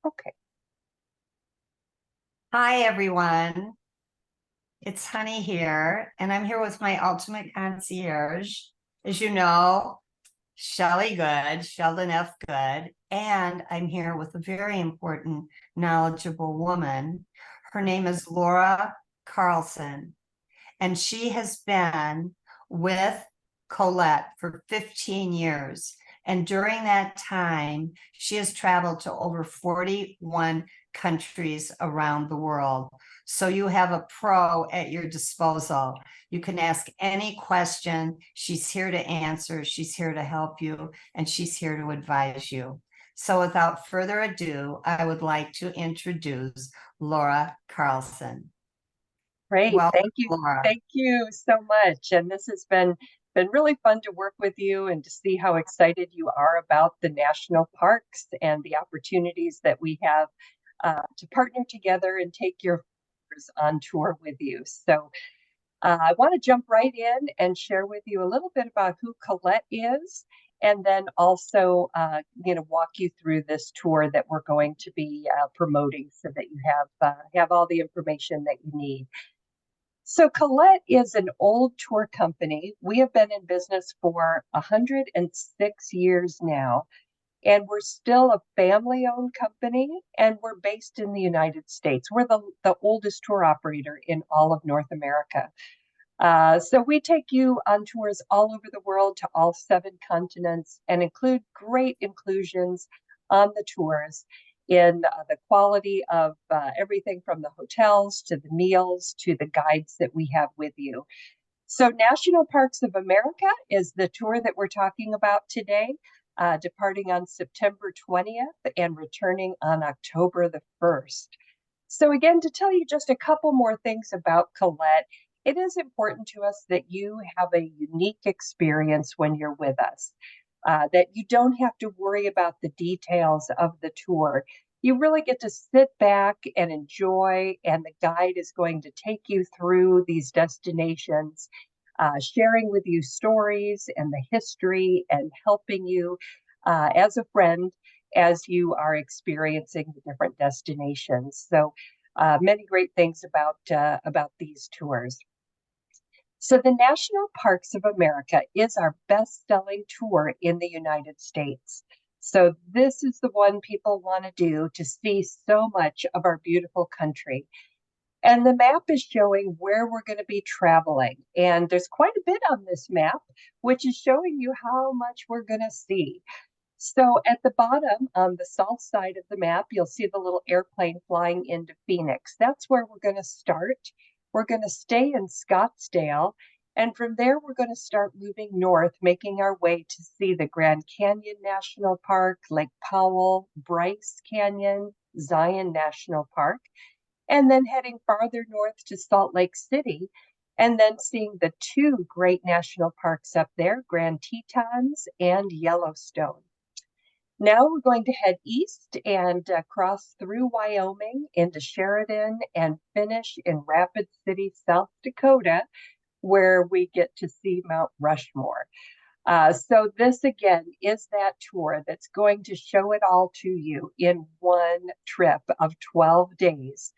Okay. Hi, everyone. It's Honey here, and I'm here with my ultimate concierge. As you know, Shelley Good, Sheldon F. Good, and I'm here with a very important, knowledgeable woman. Her name is Laura Carlson, and she has been with Collette for 15 years. And during that time, she has traveled to over 41 countries around the world. So you have a pro at your disposal. You can ask any question. She's here to answer, she's here to help you, and she's here to advise you. So without further ado, I would like to introduce Laura Carlson. Great. Welcome, Thank you. Laura. Thank you so much. And this has been really fun to work with you and to see how excited you are about the national parks and the opportunities that we have to partner together and take your on tour with you. So I want to jump right in and share with you a little bit about who Collette is, and then also, walk you through this tour that we're going to be promoting, so that you have all the information that you need. So Collette is an old tour company. We have been in business for 106 years now, and we're still a family-owned company, and we're based in the United States. We're the oldest tour operator in all of North America. So we take you on tours all over the world to all 7 continents and include great inclusions on the tours in the quality of everything from the hotels to the meals to the guides that we have with you. So National Parks of America is the tour that we're talking about today, departing on September 20th and returning on October the 1st. So again, to tell you just a couple more things about Collette, it is important to us that you have a unique experience when you're with us, that you don't have to worry about the details of the tour. You really get to sit back and enjoy, and the guide is going to take you through these destinations, sharing with you stories and the history and helping you as a friend as you are experiencing the different destinations. So many great things about these tours. So the National Parks of America is our best-selling tour in the United States. So this is the one people want to do to see so much of our beautiful country. And the map is showing where we're going to be traveling. And there's quite a bit on this map, which is showing you how much we're going to see. So at the bottom, on the south side of the map, you'll see the little airplane flying into Phoenix. That's where we're going to start. We're going to stay in Scottsdale. And from there, we're going to start moving north, making our way to see the Grand Canyon National Park, Lake Powell, Bryce Canyon, Zion National Park, and then heading farther north to Salt Lake City, and then seeing the 2 great national parks up there, Grand Tetons and Yellowstone. Now we're going to head east and cross through Wyoming into Sheridan and finish in Rapid City, South Dakota, where we get to see Mount Rushmore. So this again is that tour that's going to show it all to you in one trip of 12 days.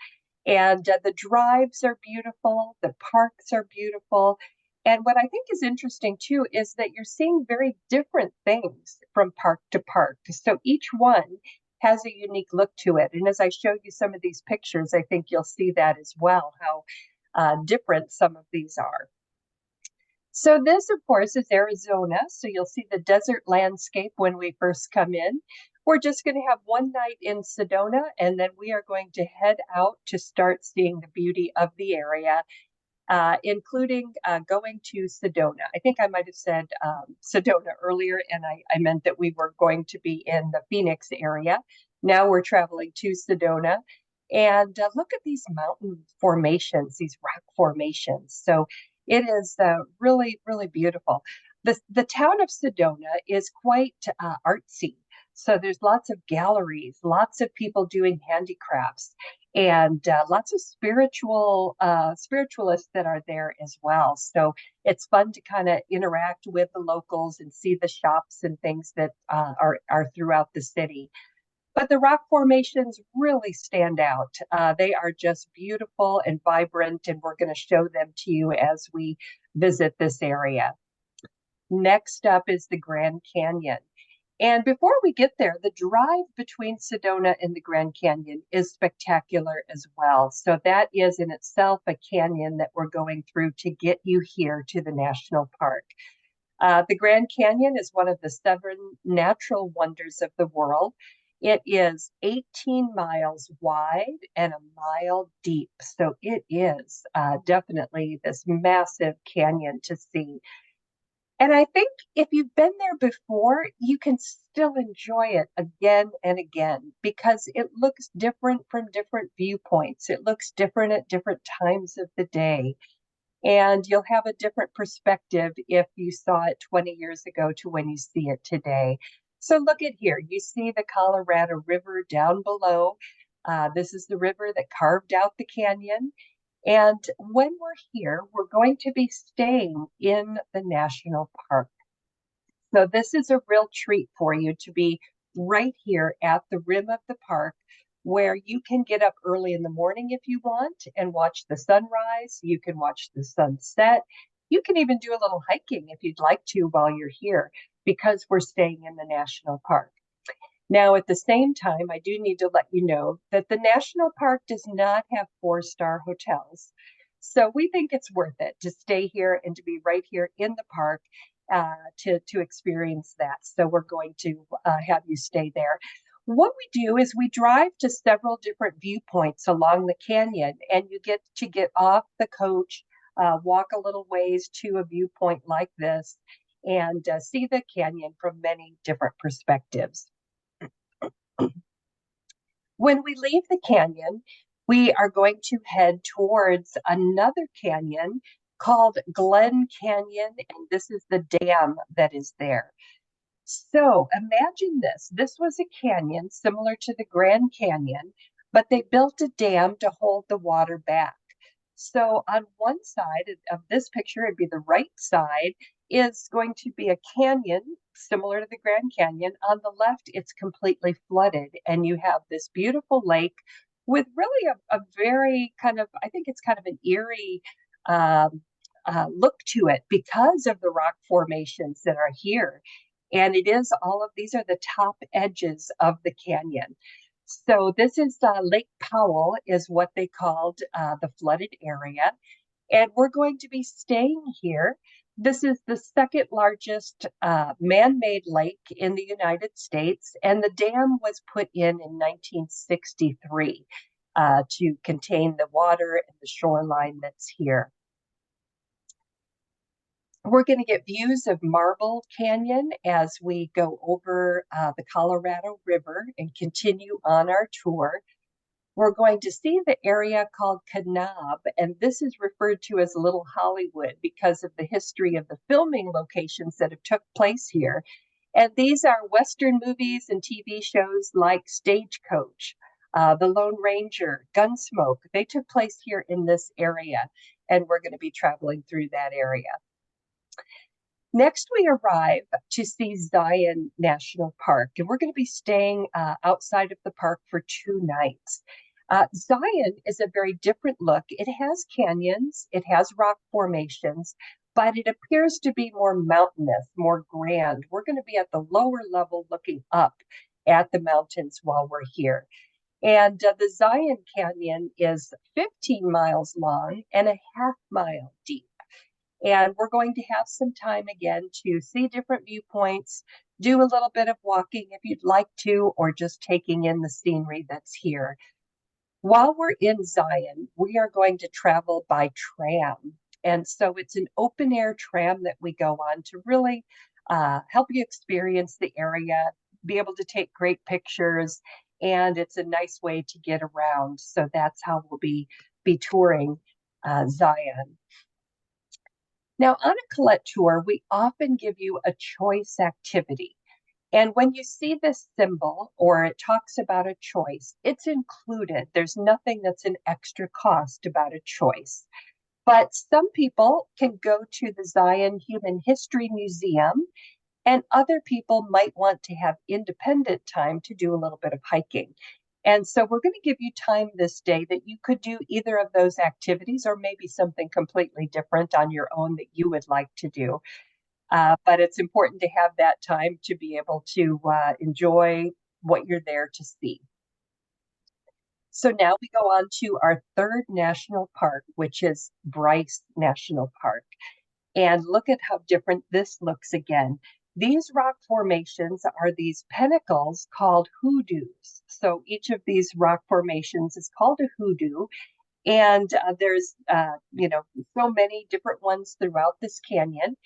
And the drives are beautiful, the parks are beautiful. And what I think is interesting too is that you're seeing very different things from park to park. So each one has a unique look to it. And as I show you some of these pictures, I think you'll see that as well, how different some of these are. So this, of course, is Arizona. So you'll see the desert landscape when we first come in. We're just going to have one night in Sedona, and then we are going to head out to start seeing the beauty of the area, including going to Sedona. I think I might have said Sedona earlier, and I meant that we were going to be in the Phoenix area. Now we're traveling to Sedona. And look at these mountain formations, these rock formations. So it is really, really beautiful. The town of Sedona is quite artsy. So there's lots of galleries, lots of people doing handicrafts, and lots of spiritualists that are there as well. So it's fun to kind of interact with the locals and see the shops and things that are throughout the city. but the rock formations really stand out. They are just beautiful and vibrant, and we're going to show them to you as we visit this area. Next up is the Grand Canyon. And before we get there, the drive between Sedona and the Grand Canyon is spectacular as well. So that is in itself a canyon that we're going through to get you here to the national park. The Grand Canyon is one of the 7 natural wonders of the world. It is 18 miles wide and a mile deep. So it is definitely this massive canyon to see. And I think if you've been there before, you can still enjoy it again and again because it looks different from different viewpoints. It looks different at different times of the day. And you'll have a different perspective if you saw it 20 years ago to when you see it today. So look at here. You see the Colorado River down below. This is the river that carved out the canyon. And when we're here, we're going to be staying in the national park. So this is a real treat for you to be right here at the rim of the park where you can get up early in the morning if you want and watch the sunrise. You can watch the sunset. You can even do a little hiking if you'd like to while you're here because we're staying in the national park. Now, at the same time, I do need to let you know that the national park does not have 4-star hotels. So we think it's worth it to stay here and to be right here in the park to experience that. So we're going to have you stay there. What we do is we drive to several different viewpoints along the canyon, and you get to get off the coach, walk a little ways to a viewpoint like this, and see the canyon from many different perspectives. When we leave the canyon, we are going to head towards another canyon called Glen Canyon, and this is the dam that is there. So imagine this. This was a canyon similar to the Grand Canyon, but they built a dam to hold the water back. So on one side of this picture, it'd be the right side, is going to be a canyon similar to the Grand Canyon. On the left, it's completely flooded, and you have this beautiful lake with really a very kind of, I think it's kind of an eerie look to it because of the rock formations that are here. And it is all of these are the top edges of the canyon. So this is Lake Powell is what they called the flooded area. And we're going to be staying here. This is the second largest man-made lake in the United States. And the dam was put in 1963 to contain the water and the shoreline that's here. We're going to get views of Marble Canyon as we go over the Colorado River and continue on our tour. We're going to see the area called Kanab, and this is referred to as Little Hollywood because of the history of the filming locations that have took place here. And these are Western movies and TV shows like Stagecoach, The Lone Ranger, Gunsmoke. They took place here in this area, and we're going to be traveling through that area. Next, we arrive to see Zion National Park, and we're going to be staying outside of the park for 2 nights. Zion is a very different look. It has canyons, it has rock formations, but it appears to be more mountainous, more grand. We're going to be at the lower level looking up at the mountains while we're here. And the Zion Canyon is 15 miles long and a half mile deep. And we're going to have some time again to see different viewpoints, do a little bit of walking if you'd like to, or just taking in the scenery that's here. While we're in Zion, we are going to travel by tram. And so it's an open air tram that we go on to really help you experience the area, be able to take great pictures, and it's a nice way to get around. So that's how we'll be touring Zion. Now, on a Collette tour, we often give you a choice activity. And when you see this symbol or it talks about a choice, it's included. There's nothing that's an extra cost about a choice. But some people can go to the Zion Human History Museum, and other people might want to have independent time to do a little bit of hiking. And so we're going to give you time this day that you could do either of those activities or maybe something completely different on your own that you would like to do. But it's important to have that time to be able to enjoy what you're there to see. So now we go on to our third national park, which is Bryce National Park. And look at how different this looks again. These rock formations are these pinnacles called hoodoos. So each of these rock formations is called a hoodoo. And there's, so many different ones throughout this canyon.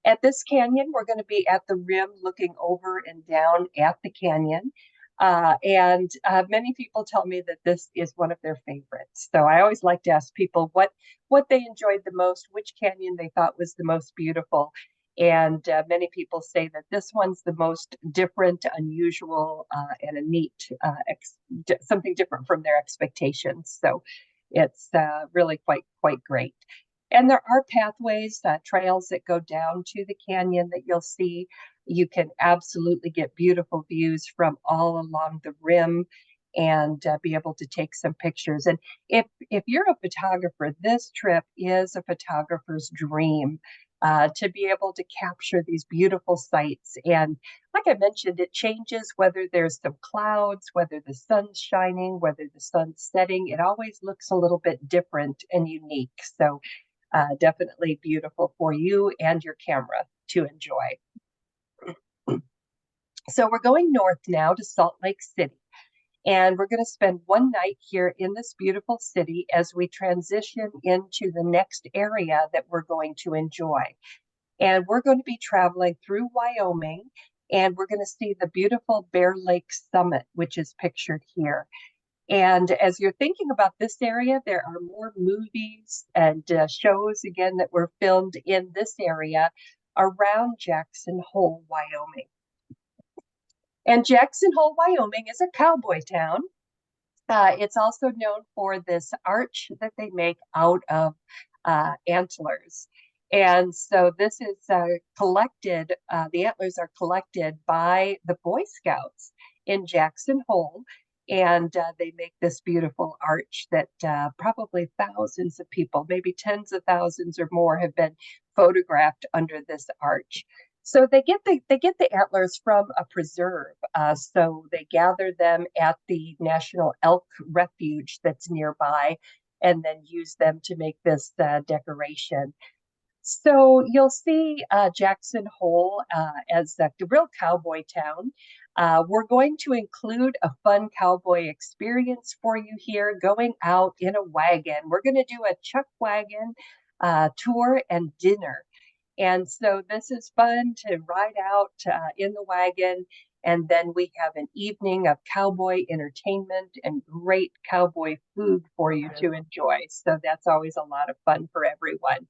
At this canyon, we're going to be at the rim looking over and down at the canyon. And many people tell me that this is one of their favorites. So I always like to ask people what they enjoyed the most, which canyon they thought was the most beautiful. And many people say that this one's the most different, unusual, and a neat, something different from their expectations. So it's really quite great. And there are pathways, trails that go down to the canyon that you'll see. You can absolutely get beautiful views from all along the rim and be able to take some pictures. And if you're a photographer, this trip is a photographer's dream, to be able to capture these beautiful sights. And like I mentioned, it changes whether there's some clouds, whether the sun's shining, whether the sun's setting. It always looks a little bit different and unique. So definitely beautiful for you and your camera to enjoy. So we're going north now to Salt Lake City, and we're going to spend one night here in this beautiful city as we transition into the next area that we're going to enjoy. And we're going to be traveling through Wyoming, and we're going to see the beautiful Bear Lake Summit, which is pictured here. And as you're thinking about this area, there are more movies and shows, again, that were filmed in this area around Jackson Hole, Wyoming. And Jackson Hole, Wyoming is a cowboy town. It's also known for this arch that they make out of antlers. And so this is collected, the antlers are collected by the Boy Scouts in Jackson Hole. And they make this beautiful arch that probably thousands of people, maybe tens of thousands or more, have been photographed under this arch. So they get the antlers from a preserve. So they gather them at the National Elk Refuge that's nearby, and then use them to make this decoration. So you'll see Jackson Hole as the real cowboy town. We're going to include a fun cowboy experience for you here, going out in a wagon. We're going to do a chuck wagon tour and dinner. And so this is fun to ride out in the wagon. And then we have an evening of cowboy entertainment and great cowboy food for you to enjoy. So that's always a lot of fun for everyone.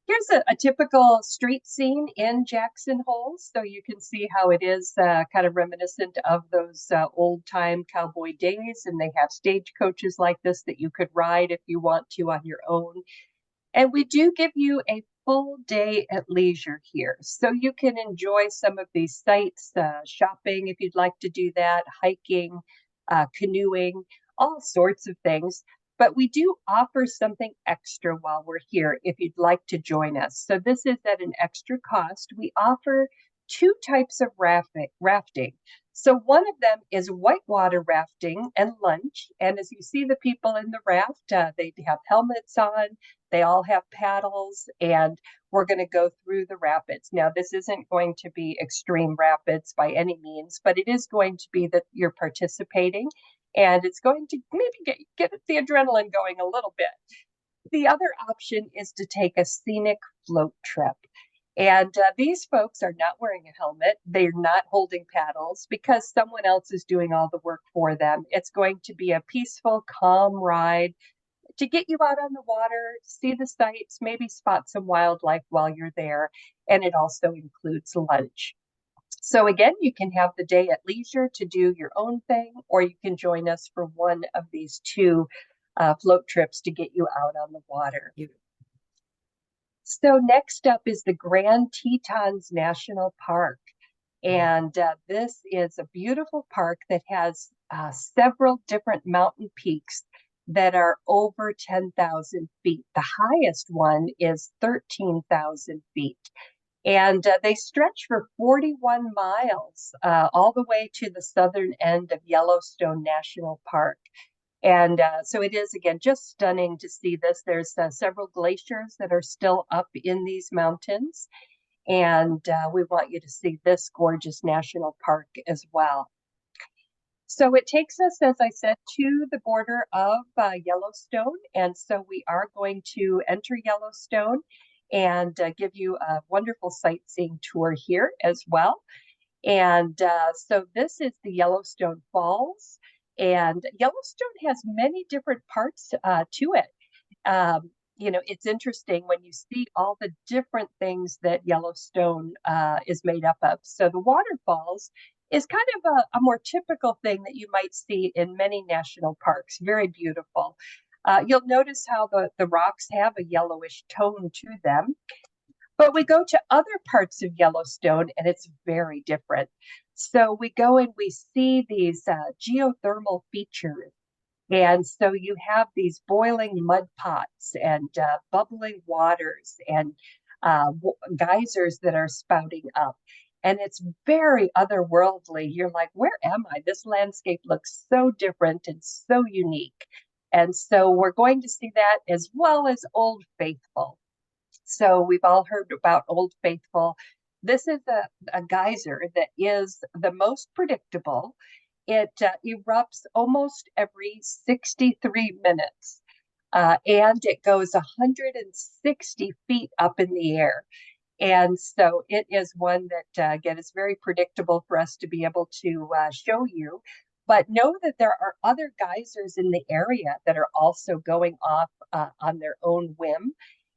Here's a typical street scene in Jackson Hole. So you can see how it is kind of reminiscent of those old time cowboy days. And they have stagecoaches like this that you could ride if you want to on your own. And we do give you a full day at leisure here. So you can enjoy some of these sites, shopping if you'd like to do that, hiking, canoeing, all sorts of things. But we do offer something extra while we're here if you'd like to join us. So this is at an extra cost. We offer two types of rafting. So one of them is whitewater rafting and lunch. And as you see the people in the raft, they have helmets on, they all have paddles, and we're going to go through the rapids. Now, this isn't going to be extreme rapids by any means, but it is going to be that you're participating, and it's going to maybe get the adrenaline going a little bit. The other option is to take a scenic float trip. And these folks are not wearing a helmet. They're not holding paddles because someone else is doing all the work for them. It's going to be a peaceful, calm ride to get you out on the water, see the sights, maybe spot some wildlife while you're there. And it also includes lunch. So again, you can have the day at leisure to do your own thing, or you can join us for one of these two float trips to get you out on the water. So next up is the Grand Tetons National Park. And this is a beautiful park that has several different mountain peaks that are over 10,000 feet. The highest one is 13,000 feet. And they stretch for 41 miles all the way to the southern end of Yellowstone National Park. And so it is, again, just stunning to see this. There's several glaciers that are still up in these mountains. And we want you to see this gorgeous national park as well. So it takes us, as I said, to the border of Yellowstone. And so we are going to enter Yellowstone and give you a wonderful sightseeing tour here as well. And so this is the Yellowstone Falls. And Yellowstone has many different parts to it. You know, it's interesting when you see all the different things that Yellowstone is made up of. So the waterfalls is kind of a more typical thing that you might see in many national parks. Very beautiful. You'll notice how the rocks have a yellowish tone to them. But we go to other parts of Yellowstone and it's very different. So we go and we see these geothermal features. And so you have these boiling mud pots and bubbling waters and geysers that are spouting up. And it's very otherworldly. You're like, where am I? This landscape looks so different and so unique. And so we're going to see that as well as Old Faithful. So we've all heard about Old Faithful. This is a geyser that is the most predictable. It erupts almost every 63 minutes, and it goes 160 feet up in the air. And so it is one that, again, is very predictable for us to be able to show you. But know that there are other geysers in the area that are also going off on their own whim.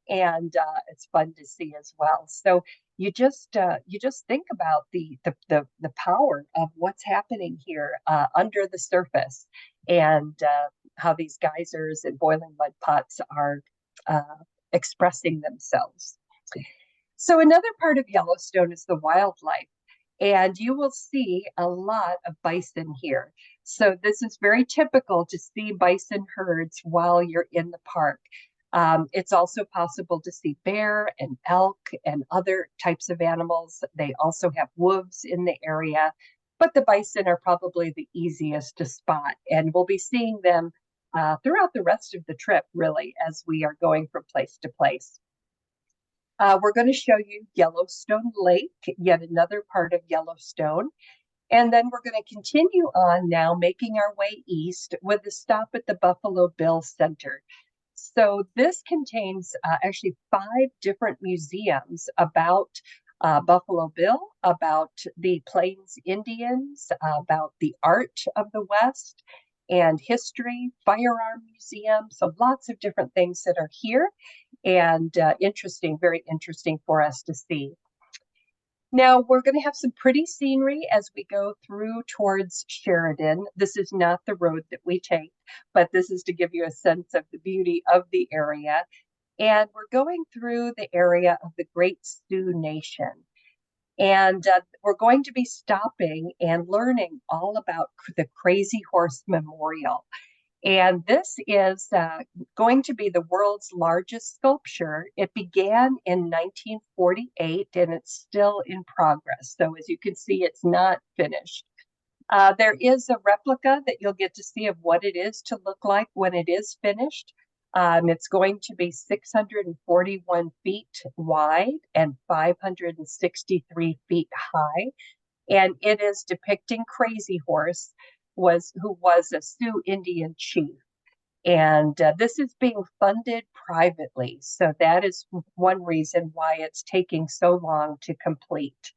And it's fun to see as well. So you just think about the power of what's happening here under the surface, and how these geysers and boiling mud pots are expressing themselves. So another part of Yellowstone is the wildlife, and you will see a lot of bison here. So this is very typical to see bison herds while you're in the park. It's also possible to see bear and elk and other types of animals. They also have wolves in the area, but the bison are probably the easiest to spot, and we'll be seeing them throughout the rest of the trip, really, as we are going from place to place. We're going to show you Yellowstone Lake, yet another part of Yellowstone. And then we're going to continue on now, making our way east with a stop at the Buffalo Bill Center. So this contains actually 5 different museums about Buffalo Bill, about the Plains Indians, about the art of the West, and history, firearm museum. So lots of different things that are here, and interesting, very interesting for us to see. Now we're going to have some pretty scenery as we go through towards Sheridan. This is not the road that we take, but this is to give you a sense of the beauty of the area. And we're going through the area of the Great Sioux Nation. And we're going to be stopping and learning all about the Crazy Horse Memorial. And this is going to be the world's largest sculpture. It began in 1948 and it's still in progress. So as you can see, it's not finished. There is a replica that you'll get to see of what it is to look like when it is finished. It's going to be 641 feet wide and 563 feet high. And it is depicting Crazy Horse, who was a Sioux Indian chief. And this is being funded privately. So that is one reason why it's taking so long to complete.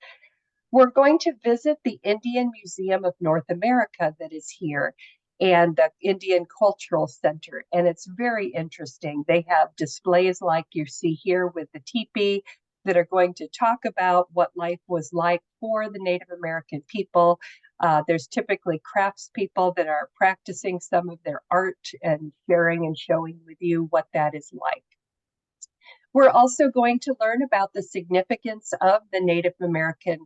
We're going to visit the Indian Museum of North America that is here, and the Indian Cultural Center. And it's very interesting. They have displays like you see here with the teepee that are going to talk about what life was like for the Native American people. There's typically craftspeople that are practicing some of their art and sharing and showing with you what that is like. We're also going to learn about the significance of the Native American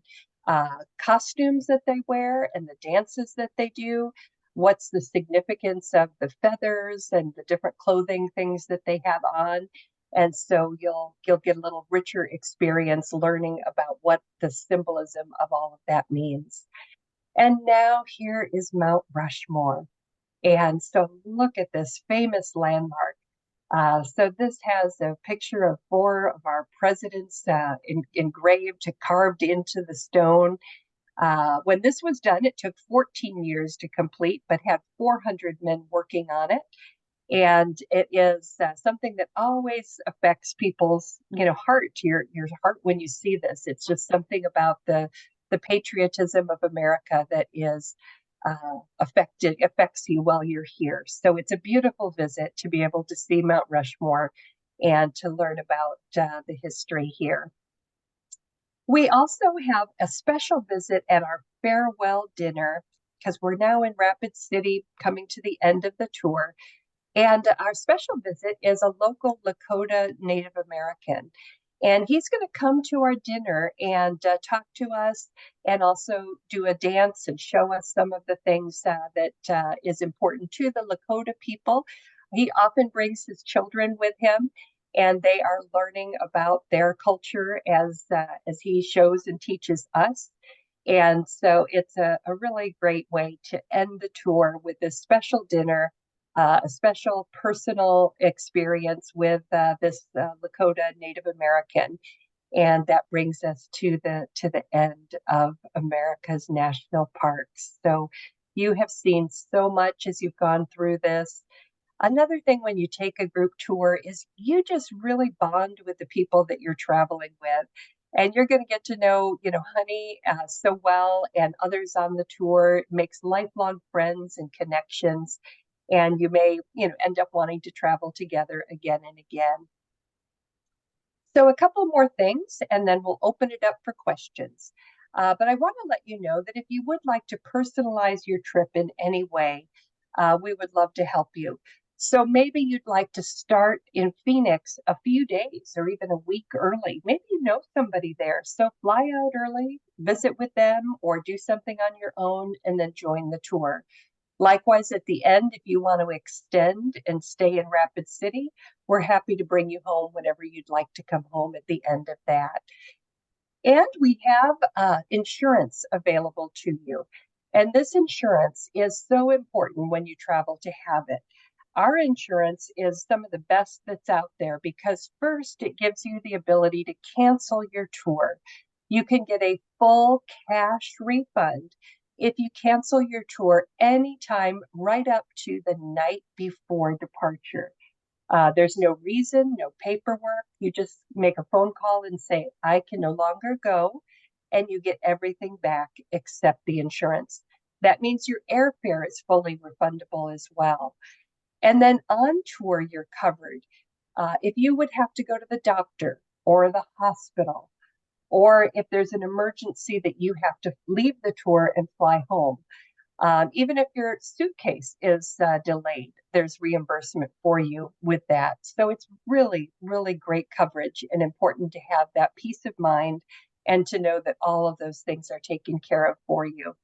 costumes that they wear and the dances that they do. What's the significance of the feathers and the different clothing things that they have on. And so you'll get a little richer experience learning about what the symbolism of all of that means. And now here is Mount Rushmore. And so look at this famous landmark. So this has a picture of 4 of our presidents engraved, carved into the stone. When this was done, it took 14 years to complete, but had 400 men working on it. And it is something that always affects people's, heart, your heart when you see this. It's just something about the patriotism of America that is affects you while you're here. So it's a beautiful visit to be able to see Mount Rushmore and to learn about the history here. We also have a special visit at our farewell dinner because we're now in Rapid City, coming to the end of the tour. And our special visit is a local Lakota Native American. And he's going to come to our dinner and talk to us and also do a dance and show us some of the things that is important to the Lakota people. He often brings his children with him, and they are learning about their culture as he shows and teaches us. And so it's a really great way to end the tour with this special dinner, a special personal experience with this Lakota Native American. And that brings us to the end of America's national parks. So you have seen so much as you've gone through this. Another thing when you take a group tour is you just really bond with the people that you're traveling with. And you're going to get to know, Honey so well, and others on the tour. It makes lifelong friends and connections. And you may, end up wanting to travel together again and again. So a couple more things, and then we'll open it up for questions. But I want to let you know that if you would like to personalize your trip in any way, we would love to help you. So maybe you'd like to start in Phoenix a few days or even a week early. Maybe you know somebody there. So fly out early, visit with them, or do something on your own and then join the tour. Likewise, at the end, if you want to extend and stay in Rapid City, we're happy to bring you home whenever you'd like to come home at the end of that. And we have insurance available to you. And this insurance is so important when you travel to have it. Our insurance is some of the best that's out there because first, it gives you the ability to cancel your tour. You can get a full cash refund if you cancel your tour anytime right up to the night before departure. There's no reason, no paperwork. You just make a phone call and say, I can no longer go, and you get everything back except the insurance. That means your airfare is fully refundable as well. And then on tour, you're covered. If you would have to go to the doctor or the hospital, or if there's an emergency that you have to leave the tour and fly home, even if your suitcase is delayed, there's reimbursement for you with that. So it's really, really great coverage and important to have that peace of mind and to know that all of those things are taken care of for you.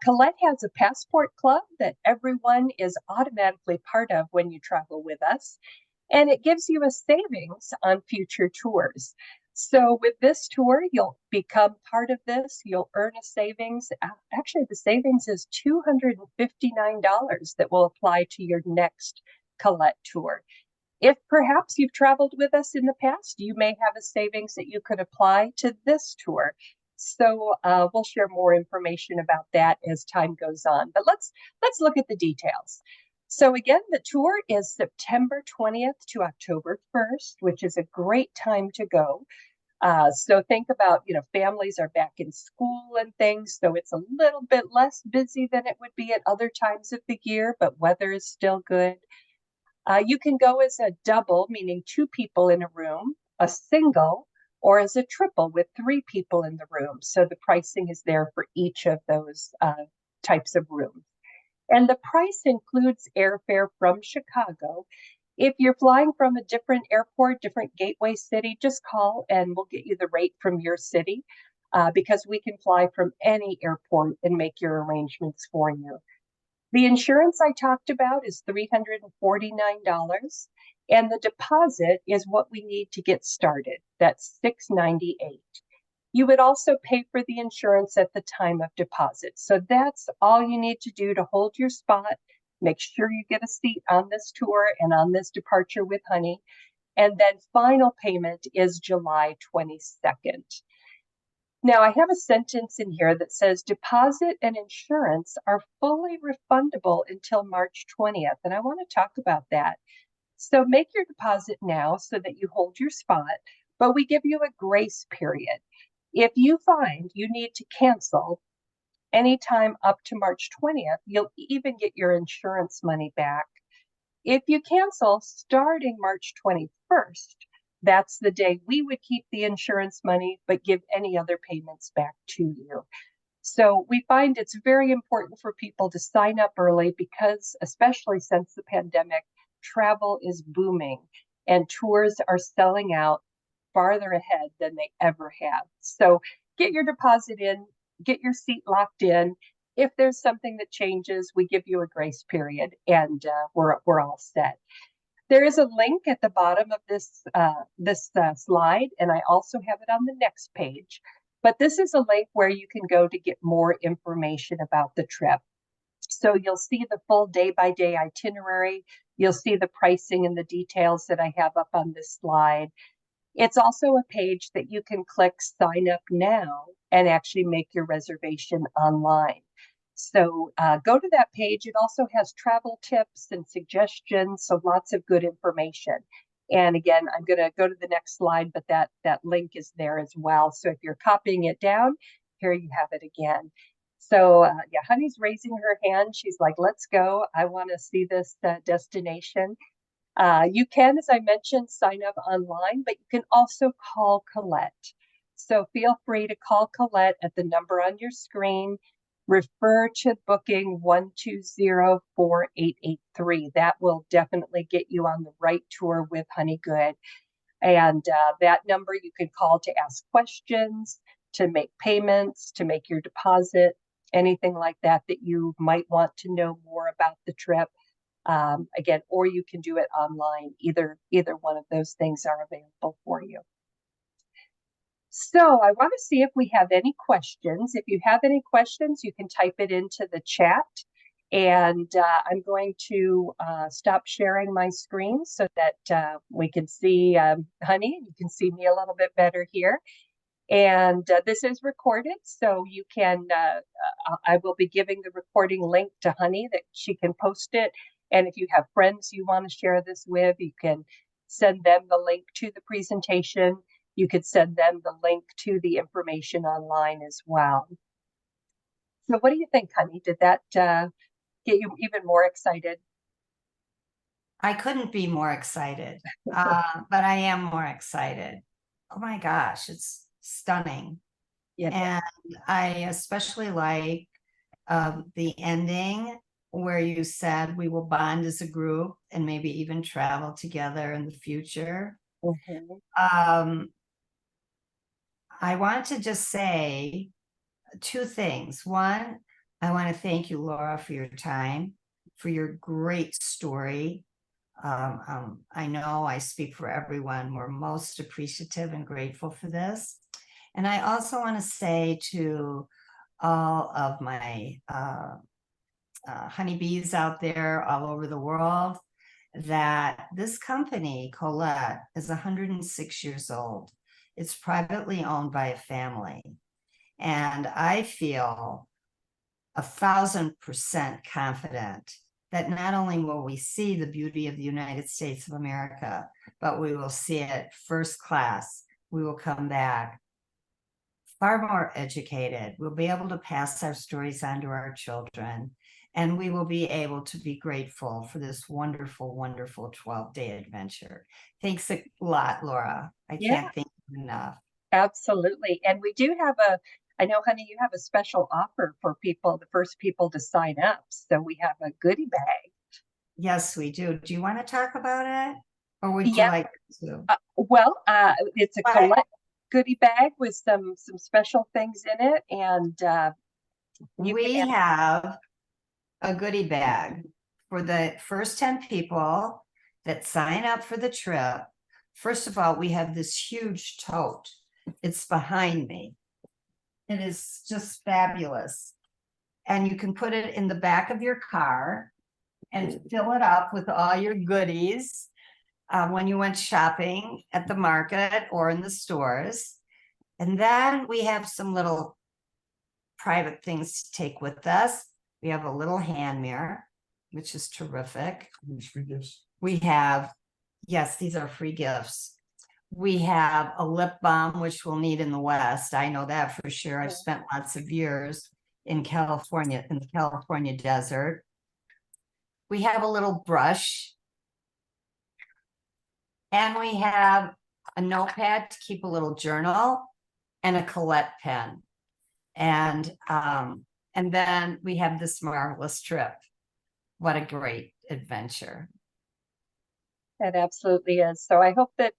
Collette has a passport club that everyone is automatically part of when you travel with us, and it gives you a savings on future tours. So with this tour, you'll become part of this. You'll earn a savings. Actually, the savings is $259 that will apply to your next Collette tour. If perhaps you've traveled with us in the past, you may have a savings that you could apply to this tour. So we'll share more information about that as time goes on. But let's look at the details. So again, the tour is September 20th to October 1st, which is a great time to go. So think about, families are back in school and things, so it's a little bit less busy than it would be at other times of the year, but weather is still good. You can go as a double, meaning 2 people in a room, a single, or as a triple with 3 people in the room. So the pricing is there for each of those types of rooms. And the price includes airfare from Chicago. If you're flying from a different airport, different gateway city, just call and we'll get you the rate from your city because we can fly from any airport and make your arrangements for you. The insurance I talked about is $349, and the deposit is what we need to get started. That's $698. You would also pay for the insurance at the time of deposit. So that's all you need to do to hold your spot. Make sure you get a seat on this tour and on this departure with Honey. And then final payment is July 22nd. Now, I have a sentence in here that says deposit and insurance are fully refundable until March 20th. And I want to talk about that. So make your deposit now so that you hold your spot, but we give you a grace period. If you find you need to cancel anytime up to March 20th, you'll even get your insurance money back. If you cancel starting March 21st, that's the day we would keep the insurance money, but give any other payments back to you. So we find it's very important for people to sign up early because, especially since the pandemic, travel is booming and tours are selling out farther ahead than they ever have. So get your deposit in, get your seat locked in. If there's something that changes, we give you a grace period and we're all set. There is a link at the bottom of this slide, and I also have it on the next page. But this is a link where you can go to get more information about the trip. So you'll see the full day-by-day itinerary. You'll see the pricing and the details that I have up on this slide. It's also a page that you can click sign up now and actually make your reservation online. So go to that page. It also has travel tips and suggestions, so lots of good information. And again, I'm going to go to the next slide, but that link is there as well. So if you're copying it down, here you have it again. So yeah, Honey's raising her hand. She's like, let's go. I want to see this destination. You can, as I mentioned, sign up online, but you can also call Collette. So feel free to call Collette at the number on your screen. Refer to booking 1204883. That will definitely get you on the right tour with Honey Good. And that number you can call to ask questions, to make payments, to make your deposit, anything like that that you might want to know more about the trip. Again, or you can do it online. Either one of those things are available for you. So I want to see if we have any questions. If you have any questions, you can type it into the chat. And I'm going to stop sharing my screen so that we can see Honey. You can see me a little bit better here. And this is recorded, so you can, I will be giving the recording link to Honey that she can post it. And if you have friends you want to share this with, you can send them the link to the presentation. You could send them the link to the information online as well. So what do you think, Honey? Did that get you even more excited? I couldn't be more excited, but I am more excited. Oh my gosh, it's stunning. Yeah. And I especially like the ending where you said we will bond as a group and maybe even travel together in the future. Mm-hmm. I want to just say two things. One, I want to thank you, Laura, for your time, for your great story. I know I speak for everyone. We're most appreciative and grateful for this. And I also want to say to all of my honeybees out there all over the world that this company, Collette, is 106 years old. It's privately owned by a family. And I feel 1,000% confident that not only will we see the beauty of the United States of America, but we will see it first class. We will come back far more educated. We'll be able to pass our stories on to our children, and we will be able to be grateful for this wonderful, wonderful 12-day adventure. Thanks a lot, Laura. I can't thank you enough. Absolutely. And we do have I know, Honey, you have a special offer for people, the first people to sign up. So we have a goodie bag. Yes, we do. Do you want to talk about it? Or would you Yeah, like to? well, it's a What? Collette goodie bag with some special things in it, and you can We have a goodie bag for the first 10 people that sign up for the trip. First of all, we have this huge tote. It's behind me. It is just fabulous. And you can put it in the back of your car and fill it up with all your goodies when you went shopping at the market or in the stores. And then we have some little private things to take with us. We have a little hand mirror, which is terrific. These free gifts. We have, yes, these are free gifts. We have a lip balm, which we'll need in the West. I know that for sure. I've spent lots of years in California, in the California desert. We have a little brush. And we have a notepad to keep a little journal and a Collette pen. And then we have this marvelous trip. What a great adventure. It absolutely is. So I hope that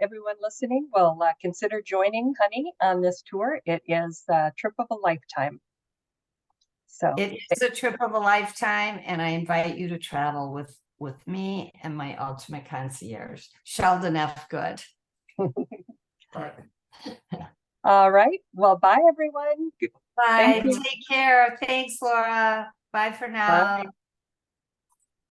everyone listening will consider joining Honey on this tour. It is a trip of a lifetime. So It is a trip of a lifetime, and I invite you to travel with me and my ultimate concierge, Sheldon F. Good. all right. Well, bye everyone. Bye. Thank you. Take care. Thanks, Laura. Bye for now. Bye.